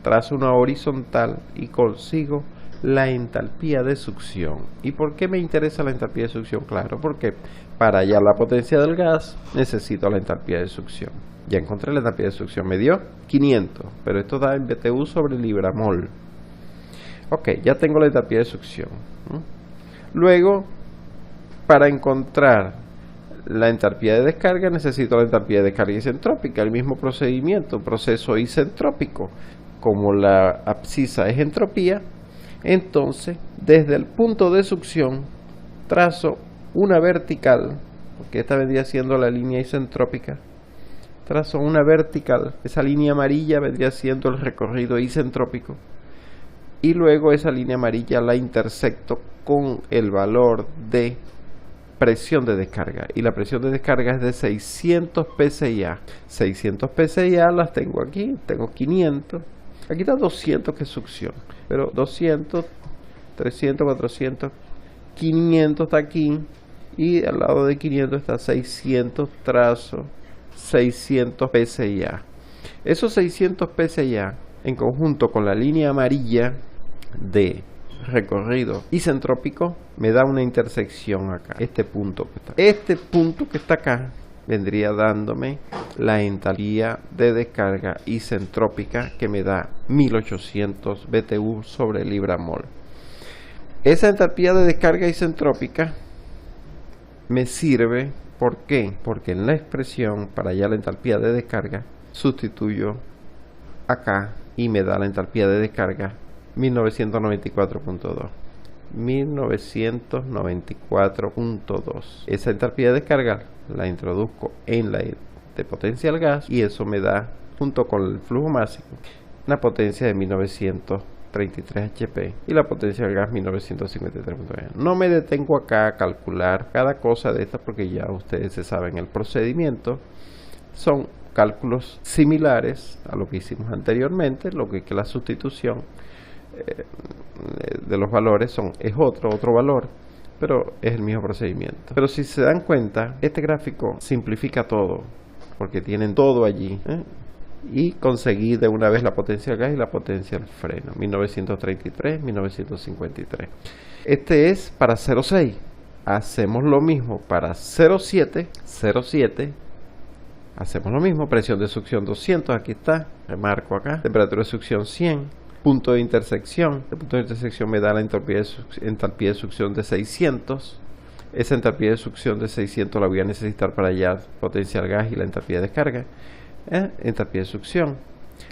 trazo una horizontal y consigo la entalpía de succión. ¿Y por qué me interesa la entalpía de succión? Claro, porque para hallar la potencia del gas necesito la entalpía de succión. Ya encontré la entalpía de succión, me dio 500, pero esto da en BTU sobre libra-mol. Ok, ya tengo la entalpía de succión. Luego, para encontrar la entalpía de descarga necesito la entalpía de descarga isentrópica, el mismo procedimiento, proceso isentrópico. Como la abscisa es entropía, entonces desde el punto de succión trazo una vertical, porque esta vendría siendo la línea isentrópica. Trazo una vertical, esa línea amarilla vendría siendo el recorrido isentrópico, y luego esa línea amarilla la intersecto con el valor de presión de descarga, y la presión de descarga es de 600 pSI. 600 pSI las tengo aquí, tengo 500, Aquí está 200 que es succión, pero 200, 300, 400, 500 está aquí, y al lado de 500 está 600 trazo, 600 PSIA. Esos 600 PSIA en conjunto con la línea amarilla de recorrido isentrópico me da una intersección acá. Este punto que está acá vendría dándome la entalpía de descarga isentrópica, que me da 1800 BTU sobre libra-mol. Esa entalpía de descarga isentrópica me sirve, ¿por qué? Porque en la expresión para hallar la entalpía de descarga sustituyo acá y me da la entalpía de descarga 1994.2. 1994.2. Esa entalpía de descarga la introduzco en la de potencia al gas, y eso me da, junto con el flujo máximo, una potencia de 1933 HP y la potencia del gas 1953.1. No me detengo acá a calcular cada cosa de estas porque ya ustedes se saben el procedimiento. Son cálculos similares a lo que hicimos anteriormente, lo que la sustitución de los valores es otro valor, pero es el mismo procedimiento. Pero si se dan cuenta, este gráfico simplifica todo, porque tienen todo allí, y conseguí de una vez la potencia del gas y la potencia del freno, 1933, 1953. Este es para 0,6. Hacemos lo mismo para 0,7. Hacemos lo mismo, presión de succión 200, aquí está, remarco acá, temperatura de succión 100, punto de intersección. El punto de intersección me da la entalpía de succión de 600. Esa entalpía de succión de 600 la voy a necesitar para hallar potencia del gas y la entalpía de descarga. Entalpía de succión.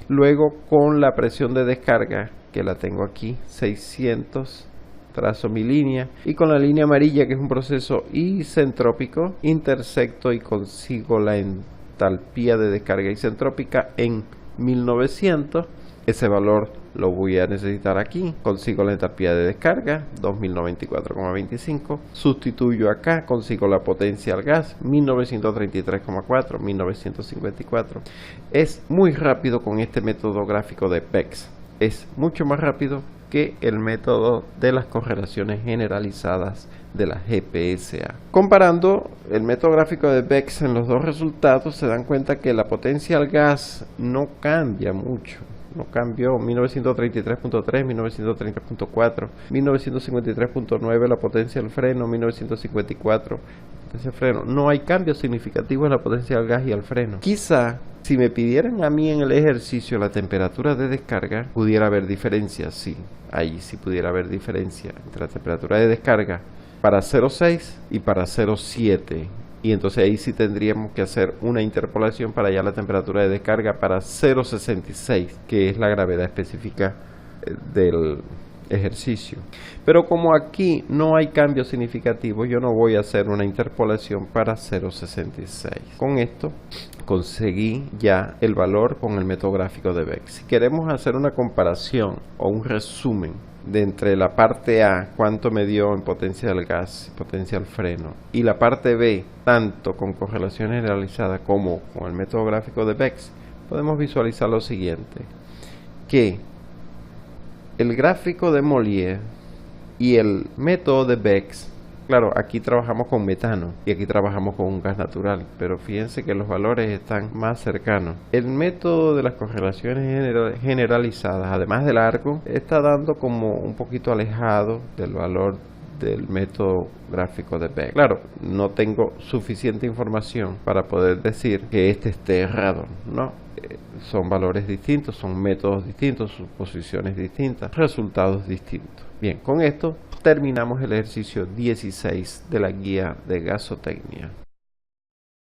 Luego, con la presión de descarga, que la tengo aquí, 600, trazo mi línea, y con la línea amarilla, que es un proceso isentrópico, intersecto y consigo la entalpía de descarga isentrópica en 1900. Ese valor lo voy a necesitar aquí. Consigo la entalpía de descarga, 2094,25. Sustituyo acá, consigo la potencia al gas, 1933,4, 1954. Es muy rápido con este método gráfico de PEX. Es mucho más rápido que el método de las correlaciones generalizadas de la GPSA. Comparando el método gráfico de PEX en los dos resultados, se dan cuenta que la potencia al gas no cambia mucho. No cambió, 1933.3, 1933.4, 1953.9 la potencia del freno, 1954 potencia del freno. No hay cambios significativos en la potencia del gas y el freno. Quizá si me pidieran a mí en el ejercicio la temperatura de descarga, pudiera haber diferencia, sí. Ahí sí pudiera haber diferencia entre la temperatura de descarga para 0,6 y para 0,7. Y entonces ahí sí tendríamos que hacer una interpolación para hallar la temperatura de descarga para 0,66, que es la gravedad específica del ejercicio. Pero como aquí no hay cambios significativos, yo no voy a hacer una interpolación para 0,66. Con esto conseguí ya el valor con el método gráfico de PEX. Si queremos hacer una comparación o un resumen de entre la parte A, cuánto me dio en potencia del gas, potencia del freno, y la parte B, tanto con correlación generalizada como con el método gráfico de PEX, podemos visualizar lo siguiente, que el gráfico de Mollier y el método de PEX, claro, aquí trabajamos con metano y aquí trabajamos con un gas natural, pero fíjense que los valores están más cercanos. El método de las correlaciones generalizadas, además de largo, está dando como un poquito alejado del valor del método gráfico de PEX. Claro, no tengo suficiente información para poder decir que este esté errado, ¿no? Son valores distintos, son métodos distintos, suposiciones distintas, resultados distintos. Bien, con esto terminamos el ejercicio 16 de la guía de gasotecnia.